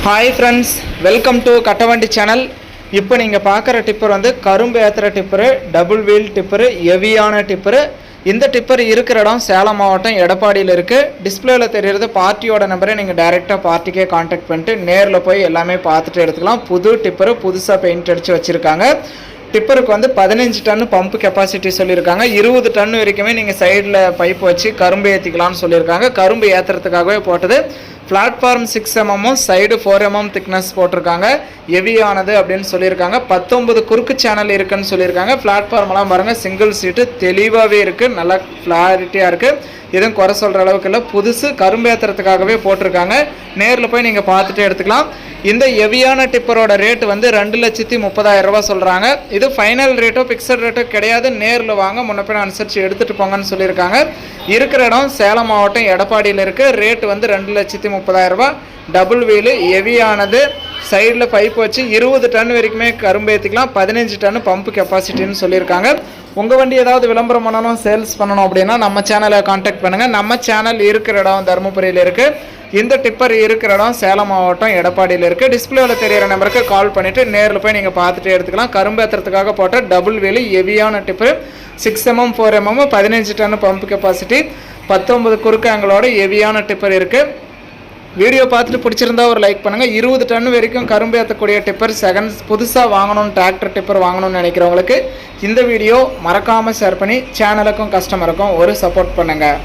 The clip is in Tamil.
Hi friends, welcome to Kattavandi channel. இப்போ நீங்கள் பார்க்குற டிப்பர் வந்து கரும்பு ஏற்றுற டிப்பரு, டபுள் வீல் டிப்பரு, ஹெவியான டிப்பரு. இந்த டிப்பர் இருக்கிற இடம் சேலம் மாவட்டம் எடப்பாடியில் இருக்குது. டிஸ்பிளேயில் தெரிகிறது பார்ட்டியோட நம்பரை நீங்கள் டைரெக்டாக பார்ட்டிக்கே கான்டாக்ட் பண்ணிட்டு நேரில் போய் எல்லாமே பார்த்துட்டு எடுத்துக்கலாம். புது டிப்பரு புதுசாக பெயிண்ட் அடித்து வச்சுருக்காங்க. டிப்பருக்கு வந்து 15 டன் பம்பு கெப்பாசிட்டி சொல்லியிருக்காங்க. 20 டன் வரைக்குமே நீங்கள் சைடில் பைப் வச்சு கரும்பு ஏற்றிக்கலாம்னு சொல்லியிருக்காங்க. கரும்பு ஏற்றுறதுக்காகவே போட்டது. Platform 6 mm side 4 mm thickness போட்டிருக்காங்க. ஹெவியானது அப்படின்னு சொல்லியிருக்காங்க. 19 குறுக்கு சேனல் இருக்குன்னு சொல்லியிருக்காங்க. பிளாட்ஃபார்ம்லாம் பாருங்கள், சிங்கிள் சீட்டு தெளிவாகவே இருக்குது, நல்லா கிளாரிட்டியாக இருக்குது. எதுவும் குறை சொல்கிற அளவுக்கு இல்லை. புதுசு கரும்பு ஏற்றுறதுக்காகவே போட்டிருக்காங்க. நேரில் போய் நீங்கள் பார்த்துட்டு எடுத்துக்கலாம். இந்த ஹெவியான டிப்பரோட ரேட் வந்து 2,30,000 ரூபா சொல்கிறாங்க. இது ஃபைனல் ரேட்டோ ஃபிக்ஸட் ரேட்டோ கிடையாது. நேரில் வாங்க, முன்னப்பின அனுசரித்து எடுத்துகிட்டு போங்கன்னு சொல்லியிருக்காங்க. இருக்கிற இடம் சேலம் மாவட்டம் எடப்பாடியில் இருக்குது. ரேட் வந்து 2,30,000 ரூபா. டபுள் வீலு, ஹெவியானது, சைடில் பைப் வச்சு 20 டன் வரைக்குமே கரும்பு ஏற்றிக்கலாம். 15 டன் பம்பு கெப்பாசிட்டின்னு சொல்லியிருக்காங்க. உங்கள் வண்டி ஏதாவது விளம்பரம் பண்ணணும், சேல்ஸ் பண்ணணும் அப்படின்னா நம்ம சேனலை கான்டாக்ட் பண்ணுங்கள். நம்ம சேனல் இருக்கிற இடம் தருமபுரியில் இருக்குது. இந்த டிப்பர் இருக்கிற இடம் சேலம் மாவட்டம் எடப்பாடியில் இருக்குது. டிஸ்பிளேவில் தெரியிற நம்பருக்கு கால் பண்ணிவிட்டு நேரில் போய் நீங்கள் பார்த்துட்டு எடுத்துக்கலாம். கரும்பு ஏற்றுறதுக்காக போட்ட டபுள் வீலு ஹெவியான tipper, 6 mm 4 mm 15 ton pump capacity, 19 குறுக்கு ஆங்கிளோட ஹெவியான டிப்பர் இருக்குது. வீடியோ பார்த்துட்டு பிடிச்சிருந்தா ஒரு லைக் பண்ணுங்கள். 20 டன் வரைக்கும் கரும்பு ஏற்றக்கூடிய டிப்பர் புதுசாக வாங்கணும், டிராக்டர் டிப்பர் வாங்கணும்னு நினைக்கிறவங்களுக்கு இந்த வீடியோ மறக்காமல் ஷேர் பண்ணி சேனலுக்கும் கஸ்டமருக்கும் ஒரு சப்போர்ட் பண்ணுங்கள்.